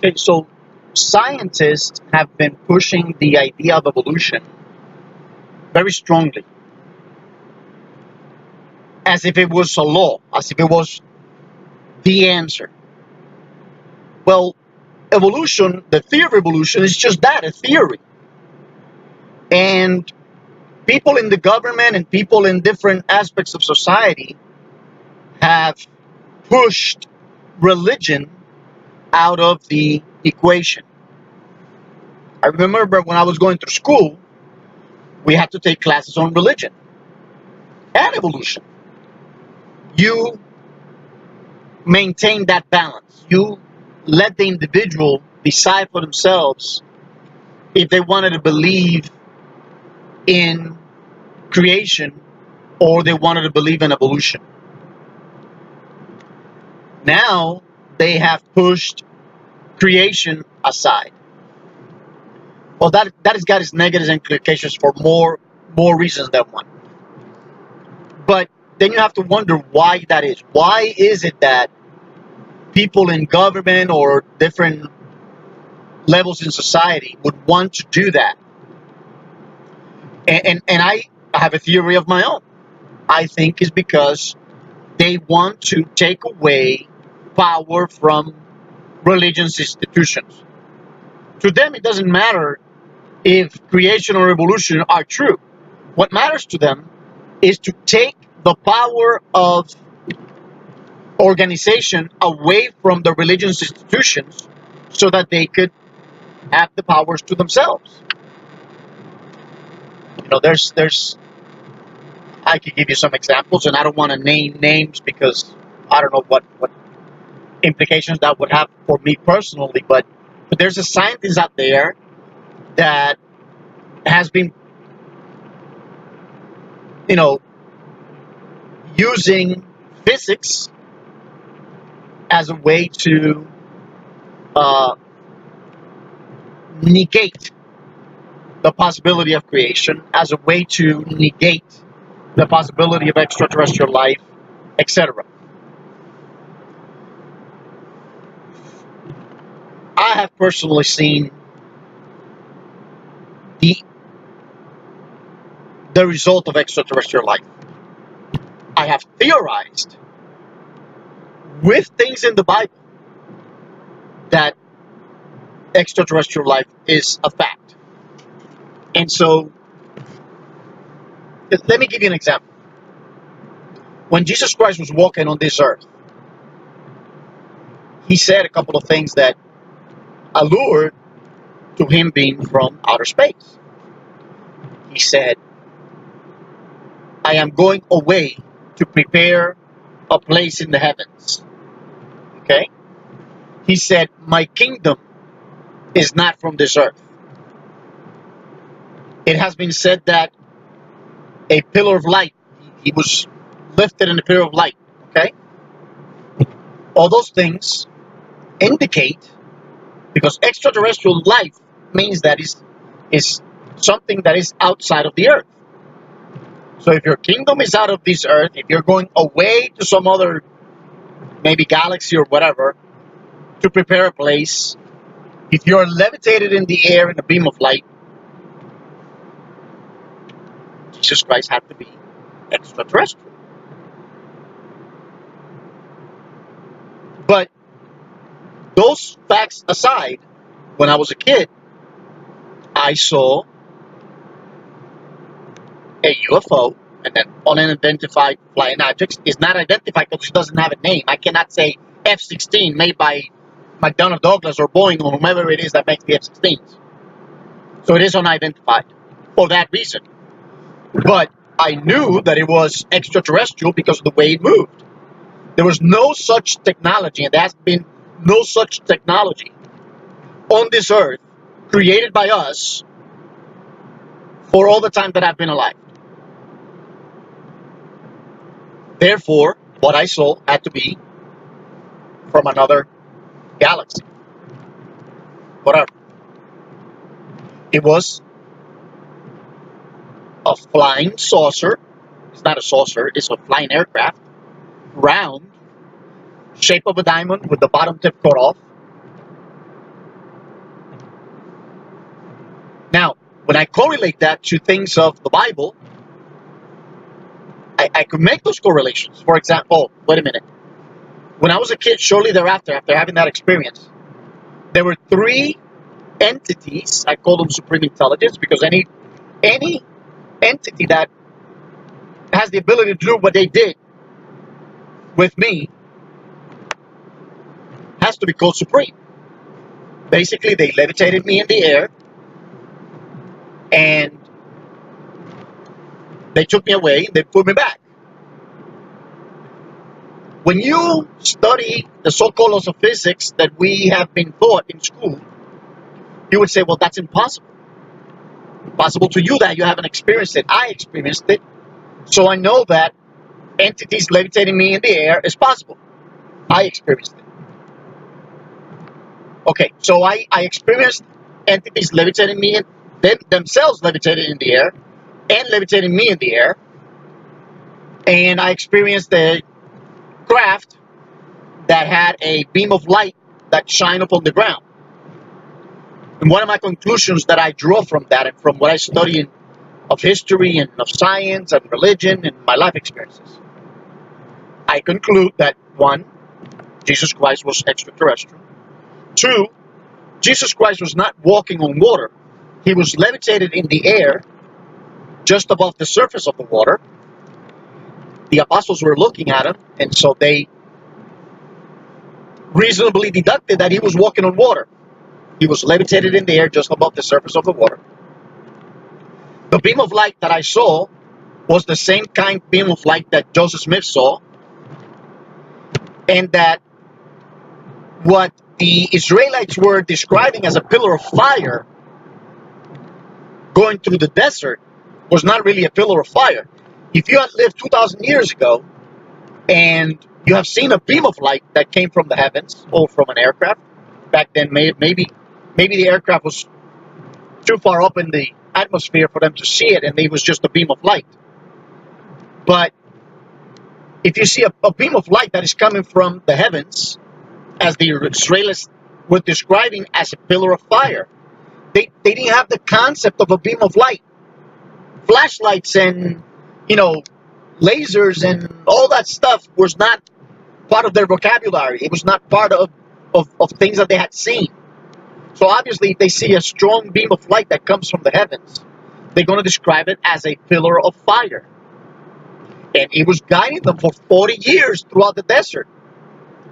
Okay, so scientists have been pushing the idea of evolution very strongly, as if it was a law, as if it was the answer. Well, evolution, the theory of evolution, is just that, a theory. And people in the government and people in different aspects of society have pushed religion out of the equation. I remember when I was going through school, we had to take classes on religion and evolution. You maintain that balance. You let the individual decide for themselves if they wanted to believe in creation or they wanted to believe in evolution. Now they have pushed creation aside. Well, that has got its negative implications for more reasons than one. But then you have to wonder why that is. Why is it that people in government or different levels in society would want to do that? And I have a theory of my own. I think it's because they want to take away power from religious institutions. To them, it doesn't matter if creation or evolution are true. What matters to them is to take the power of organization away from the religious institutions so that they could have the powers to themselves. There's I could give you some examples, and I don't want to name names because I don't know what implications that would have for me personally, but there's a scientist out there that has been, using physics as a way to negate the possibility of creation, as a way to negate the possibility of extraterrestrial life, etc. I have personally seen the result of extraterrestrial life. I have theorized with things in the Bible that extraterrestrial life is a fact. And so, let me give you an example. When Jesus Christ was walking on this earth, he said a couple of things that allured to him being from outer space. He said, I am going away to prepare a place in the heavens. Okay? He said, my kingdom is not from this earth. It has been said that a pillar of light, he was lifted in a pillar of light. Okay? All those things indicate, because extraterrestrial life means that is something that is outside of the earth. So if your kingdom is out of this earth, if you're going away to some other, maybe galaxy or whatever, to prepare a place, if you're levitated in the air in a beam of light, Jesus Christ had to be extraterrestrial. But those facts aside, when I was a kid, I saw a UFO, and then unidentified flying objects. Is not identified because it doesn't have a name. I cannot say F-16 made by McDonnell Douglas or Boeing or whomever it is that makes the F-16s. So it is unidentified for that reason. But I knew that it was extraterrestrial because of the way it moved. There was no such technology, and there has been no such technology on this earth created by us for all the time that I've been alive. Therefore, what I saw had to be from another galaxy. Whatever. It was a flying saucer. It's not a saucer, it's a flying aircraft. Round, shape of a diamond with the bottom tip cut off. Now, when I correlate that to things of the Bible, I could make those correlations. For example, wait a minute. When I was a kid, shortly thereafter, after having that experience, there were three entities. I call them supreme intelligence because any entity that has the ability to do what they did with me has to be called supreme. Basically, they levitated me in the air and they took me away. They put me back. When you study the so-called laws of physics that we have been taught in school, you would say, well, that's impossible. Impossible to you that you haven't experienced it. I experienced it. So I know that entities levitating me in the air is possible. I experienced it. Okay, so I experienced entities levitating me in, themselves levitating in the air and levitating me in the air. And I experienced the craft that had a beam of light that shined upon the ground. And one of my conclusions that I draw from that and from what I study of history and of science and religion and my life experiences, I conclude that one, Jesus Christ was extraterrestrial. Two, Jesus Christ was not walking on water. He was levitated in the air just above the surface of the water. The apostles were looking at him, and so they reasonably deducted that he was walking on water. He was levitated in the air just above the surface of the water. The beam of light that I saw was the same kind of beam of light that Joseph Smith saw, and that what the Israelites were describing as a pillar of fire going through the desert was not really a pillar of fire. If you had lived 2,000 years ago and you have seen a beam of light that came from the heavens or from an aircraft, back then maybe the aircraft was too far up in the atmosphere for them to see it and it was just a beam of light. But if you see a beam of light that is coming from the heavens, as the Israelis were describing as a pillar of fire, they didn't have the concept of a beam of light. Flashlights and, lasers and all that stuff was not part of their vocabulary. It was not part of things that they had seen. So obviously, if they see a strong beam of light that comes from the heavens, they're going to describe it as a pillar of fire. And it was guiding them for 40 years throughout the desert.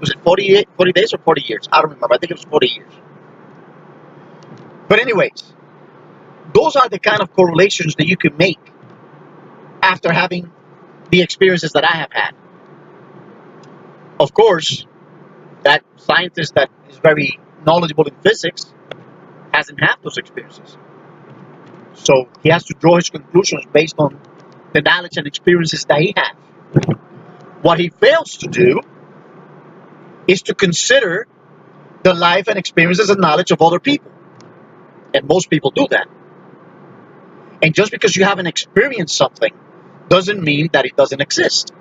Was it 40 days or 40 years? I don't remember. I think it was 40 years. But anyways, those are the kind of correlations that you can make after having the experiences that I have had. Of course, that scientist that is very knowledgeable in physics hasn't had those experiences. So he has to draw his conclusions based on the knowledge and experiences that he has. What he fails to do is to consider the life and experiences and knowledge of other people. And most people do that. And just because you haven't experienced something doesn't mean that it doesn't exist.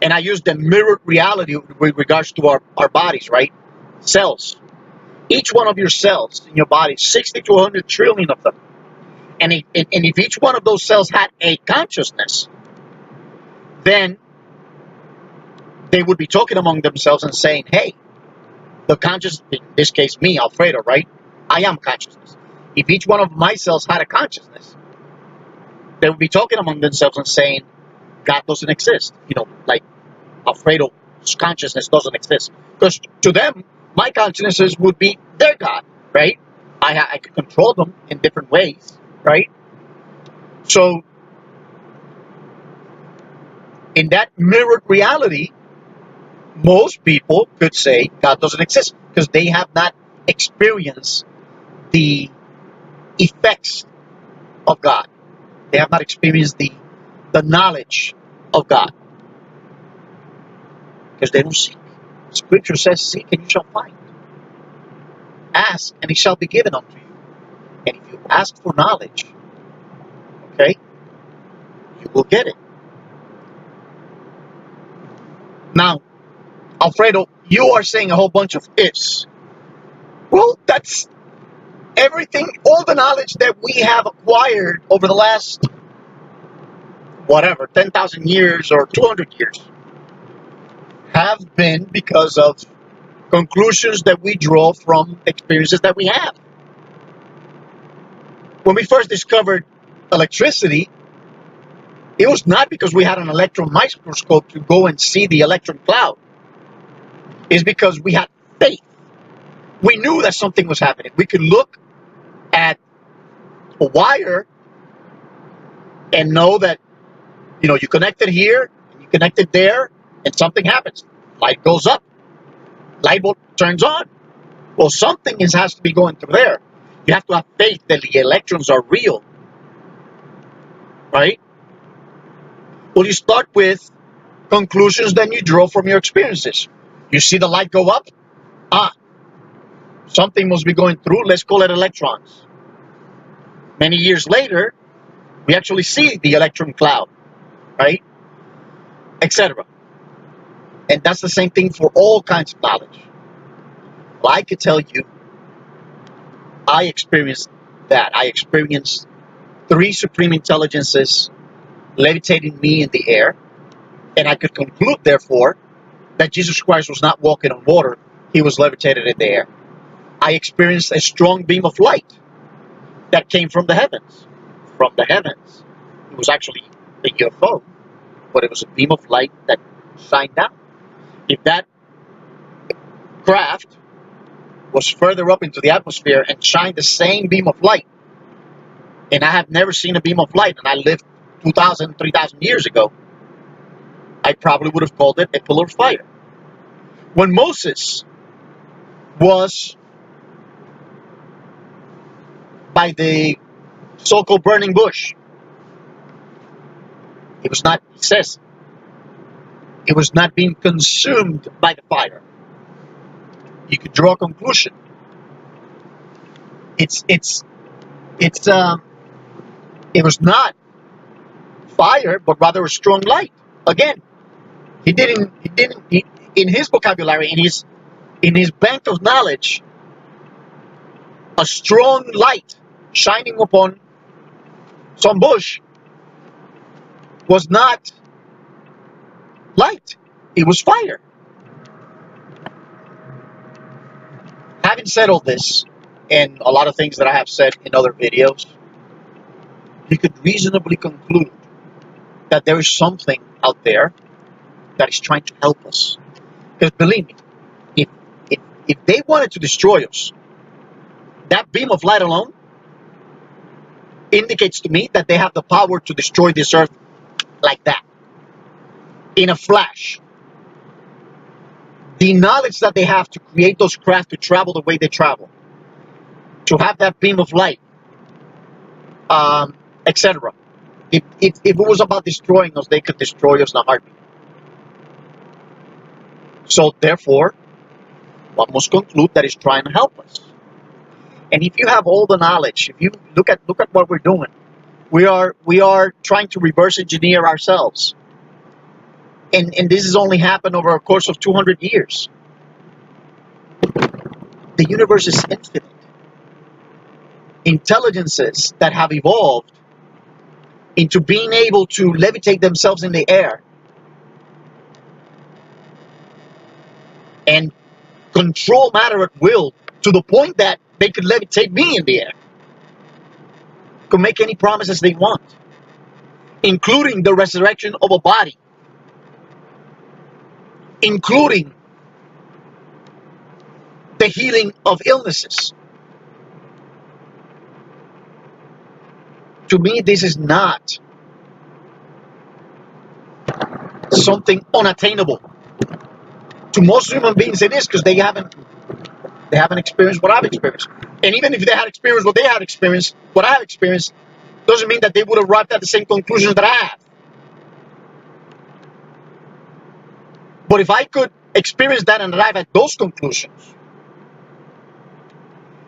And I use the mirrored reality with regards to our bodies, right? Cells. Each one of your cells in your body, 60 to 100 trillion of them. And if each one of those cells had a consciousness, then they would be talking among themselves and saying, hey, the conscious, in this case me, Alfredo, right? I am consciousness. If each one of my cells had a consciousness, they would be talking among themselves and saying, God doesn't exist. Like Alfredo's consciousness doesn't exist. Because to them, my consciousness would be their God, right? I could control them in different ways, right? So, in that mirrored reality, most people could say God doesn't exist because they have not experienced the effects of God. They have not experienced the knowledge of God because they don't seek. Scripture says, seek and you shall find. Ask and it shall be given unto you. And if you ask for knowledge, okay, you will get it. Now, Alfredo, you are saying a whole bunch of ifs. Well, that's Everything, all the knowledge that we have acquired over the last, whatever, 10,000 years or 200 years, have been because of conclusions that we draw from experiences that we have. When we first discovered electricity, it was not because we had an electron microscope to go and see the electron cloud. It's because we had faith. We knew that something was happening. We could look at a wire and know that, you connect it here, you connect it there, and something happens. Light goes up, light bulb turns on. Well, something has to be going through there. You have to have faith that the electrons are real, right? Well, you start with conclusions that you draw from your experiences. You see the light go up, something must be going through, let's call it electrons. Many years later, we actually see the electron cloud, right? Etc. And that's the same thing for all kinds of knowledge. Well, I could tell you, I experienced that. I experienced 3 supreme intelligences levitating me in the air, and I could conclude, therefore, that Jesus Christ was not walking on water, he was levitated in the air. I experienced a strong beam of light that came from the heavens. From the heavens. It was actually a UFO, but it was a beam of light that shined down. If that craft was further up into the atmosphere and shined the same beam of light, and I have never seen a beam of light, and I lived 2,000, 3,000 years ago, I probably would have called it a pillar of fire. When Moses was by the so-called burning bush, it was not, he says, it was not being consumed by the fire. You could draw a conclusion. It was not fire, but rather a strong light. Again, he didn't, in his vocabulary, in his bank of knowledge, a strong light shining upon some bush was not light. It was fire. Having said all this, and a lot of things that I have said in other videos, you could reasonably conclude that there is something out there that is trying to help us. Because believe me, if, if they wanted to destroy us, that beam of light alone indicates to me that they have the power to destroy this earth like that, in a flash. The knowledge that they have to create those craft to travel the way they travel, to have that beam of light, etc. If it was about destroying us, they could destroy us in a heartbeat. So therefore, one must conclude that it's trying to help us. And if you have all the knowledge, if you look at what we're doing, we are trying to reverse engineer ourselves. And this has only happened over a course of 200 years. The universe is infinite. Intelligences that have evolved into being able to levitate themselves in the air and control matter at will, to the point that they could levitate me in the air, could make any promises they want, including the resurrection of a body, including the healing of illnesses. To me, this is not something unattainable. To most human beings, it is, because they haven't experienced what I've experienced. And even if they had experienced what I have experienced, doesn't mean that they would have arrived at the same conclusions that I have. But if I could experience that and arrive at those conclusions,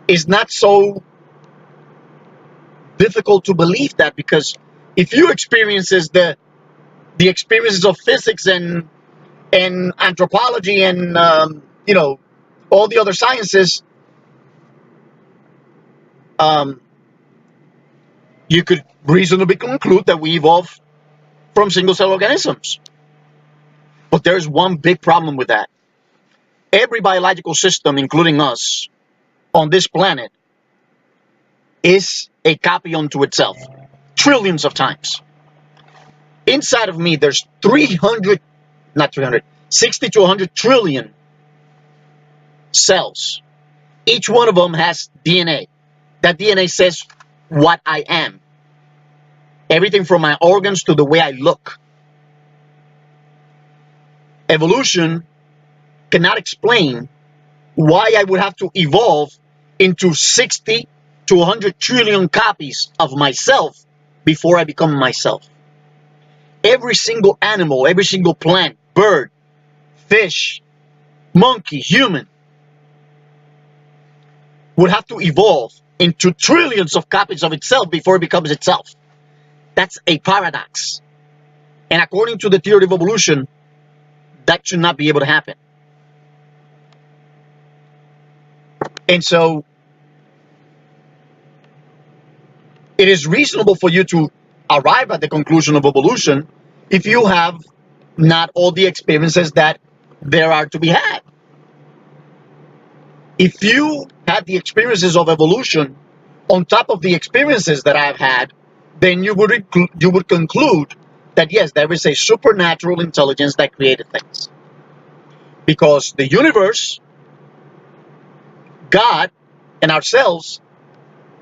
it's not so difficult to believe that, because if you experiences the experiences of physics and anthropology and all the other sciences, you could reasonably conclude that we evolved from single-cell organisms. But there's one big problem with that. Every biological system, including us, on this planet, is a copy unto itself, trillions of times. Inside of me, there's 60 to 100 trillion cells. Each one of them has DNA. That DNA says what I am. Everything from my organs to the way I look. Evolution cannot explain why I would have to evolve into 60 to 100 trillion copies of myself before I become myself. Every single animal, every single plant, bird, fish, monkey, human would have to evolve into trillions of copies of itself before it becomes itself. That's a paradox. And according to the theory of evolution, that should not be able to happen. And so it is reasonable for you to arrive at the conclusion of evolution if you have not all the experiences that there are to be had. If you had the experiences of evolution on top of the experiences that I've had, then you would conclude that yes, there is a supernatural intelligence that created things. Because the universe, God, and ourselves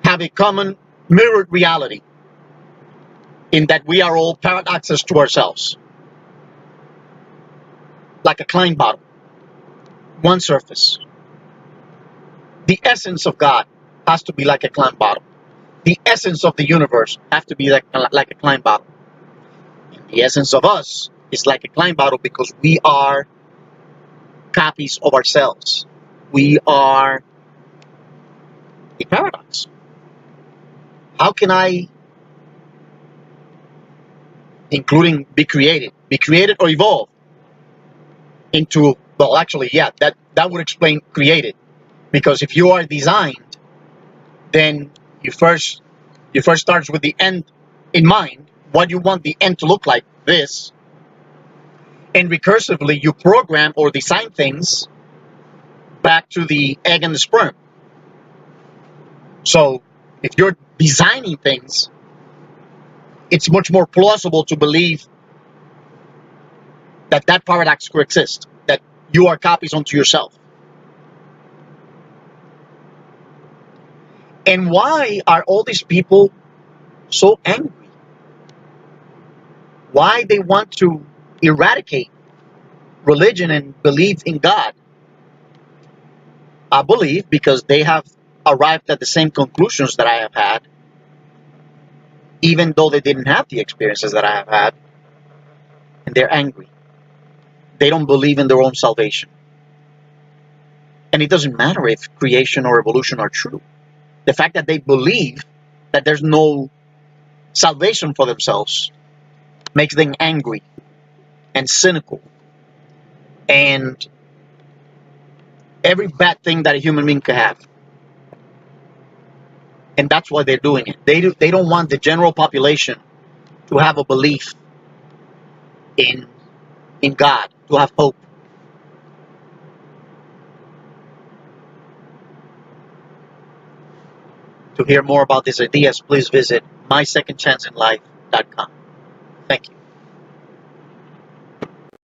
have a common mirrored reality in that we are all paradoxes to ourselves. Like a Klein bottle, one surface. The essence of God has to be like a Klein bottle. The essence of the universe has to be like a Klein bottle. And the essence of us is like a Klein bottle because we are copies of ourselves. We are a paradox. How can I, including be created or evolve into, well, actually, yeah, that would explain created. Because if you are designed, then you first starts with the end in mind, what you want the end to look like, this, and recursively you program or design things back to the egg and the sperm. So if you're designing things, it's much more plausible to believe that that paradox could exist, that you are copies unto yourself. And why are all these people so angry? Why they want to eradicate religion and belief in God? I believe because they have arrived at the same conclusions that I have had, even though they didn't have the experiences that I have had, and they're angry. They don't believe in their own salvation. And it doesn't matter if creation or evolution are true. The fact that they believe that there's no salvation for themselves makes them angry and cynical and every bad thing that a human being could have. And that's why they're doing it. They don't want the general population to have a belief in God, to have hope. To hear more about these ideas, please visit mysecondchanceinlife.com. Thank you.